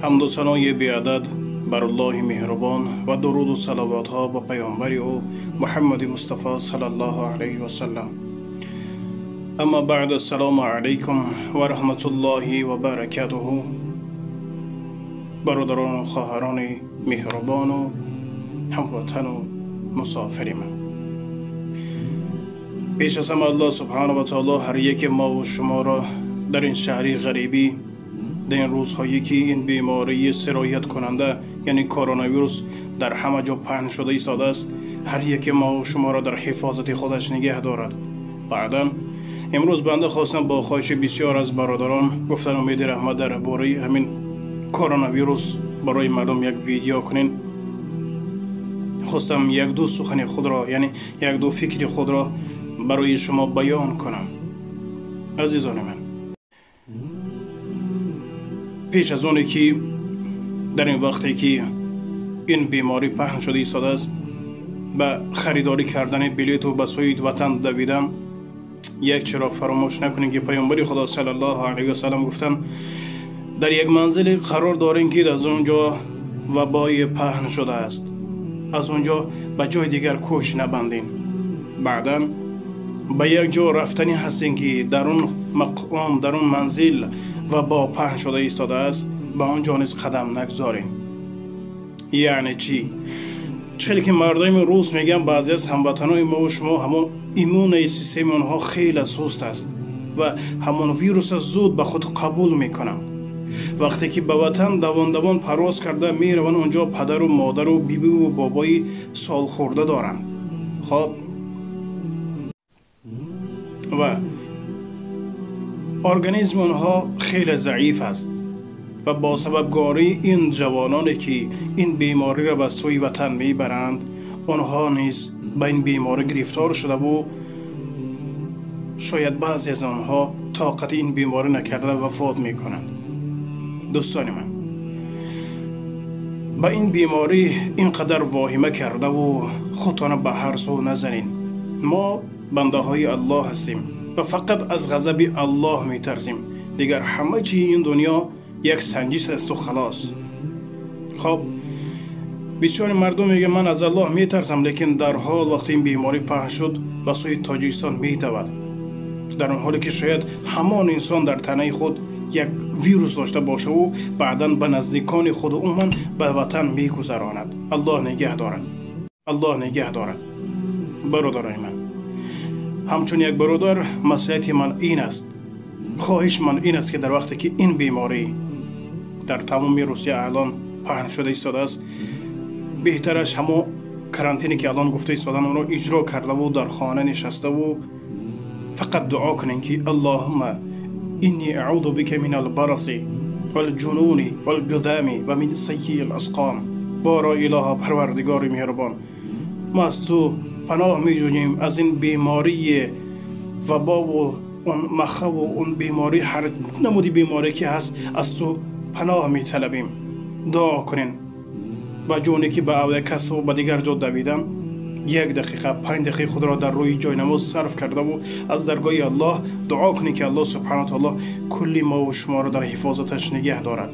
حمد و ثنای بیعدد بر الله مهربان و درود و صلوات ها به پیامبر او محمد مصطفی صلی الله علیه و سلم. اما بعد، السلام علیکم و رحمت الله و برکاته. برادران و خواهران مهربان و هموطن و مسافر من، پیش از همه الله سبحانه و تعالی هر یک ما و شما را در این شهری غریبی، در این روزهایی که این بیماری سرایت کننده یعنی کرونا ویروس در همه جا پهن شده ایستاده است، هر یک ما و شما را در حفاظت خودش نگه دارد. بعدا امروز بنده خواستم با خواهش بسیار از برادران گفتن امید رحمت در باره همین کرونا ویروس برای مردم یک ویدیو کنین. خواستم یک دو سخن خود را، یعنی یک دو فکر خود را برای شما بیان کنم. عزیزان من، پیش از اونی که در این وقتی که این بیماری پهن شده ایستاده است، به خریداری کردن بلیط و به سوی وطن دویدن، یک چرا فراموش نکنید که پیامبر خدا صلی الله علیه و سلم گفتن در یک منزل قرار دارین که از اونجا وبای پهن شده است، از اونجا به جای دیگر کوش نبندین. بعدا به یک جا رفتنی هستین که در اون مقام، در اون منزل وبا پهن شده ایستاده است، به آنجا نیز قدم نگذارین. یعنی چی؟ چیزی که مردم روز میگن بعضی از هموطنان ما و شما همون ایمون سیستم اونها خیلی سست است و همون ویروس زود به خود قبول میکنن. وقتی که به وطن دوان پرواز کرده میروند، اونجا پدر و مادر و بیبی و بابای سال خورده دارن. خب و ارگانیسم اونها خیلی ضعیف است و با سبب گاری این جوانانی که این بیماری را به سوی وطن میبرند، اونها نیز به این بیماری گرفتار شده و شاید بعضی از آنها طاقت این بیماری نکرده وفات میکنند. دوستان من، با این بیماری اینقدر واهمه کرده و خودتان به هر سو نزنین. ما بنده های الله هستیم و فقط از غضب الله میترسیم. دیگر همه چی این دنیا یک سنجش است و خلاص. خب بسیاری مردم میگه من از الله میترسم، لیکن در حال وقتی این بیماری پهن شد به سوی تاجیکستان میدود، در اون حالی که شاید همان انسان در تنه خود یک ویروس داشته باشه و بعدا به نزدیکان خود عموما به وطن میگذراند. الله نگه دارد، الله نگه دارد. برادرای من، همچون یک برادر، مسئولیت من این است، خواهش من این است که در وقتی که این بیماری در تمام روسیه الان پهن شده ایستاده است، بهترش همون کرانتینی که الان گفته ایستادن اون رو اجرا کرده و در خانه نشسته و فقط دعا کنین که اللهم اینی اعوذ بک من البرص والجنون والجذام و من سیء الاسقام. بارا اله پروردگار مهربان، ما از تو پناه می جوییم از این بیماری وبا و اون مخه و اون بیماری، هر نمودی بیماری که هست از تو پناه می طلبیم. دعا کنین. با جونی که به اول کس و به دیگر جا دویدن، 1 دقیقه 5 دقیقه خود را در روی جای نماز صرف کرده و از درگاه الله دعا کنید که الله سبحانه و تعالی کلی ما و شما را در حفاظتش نگه دارد.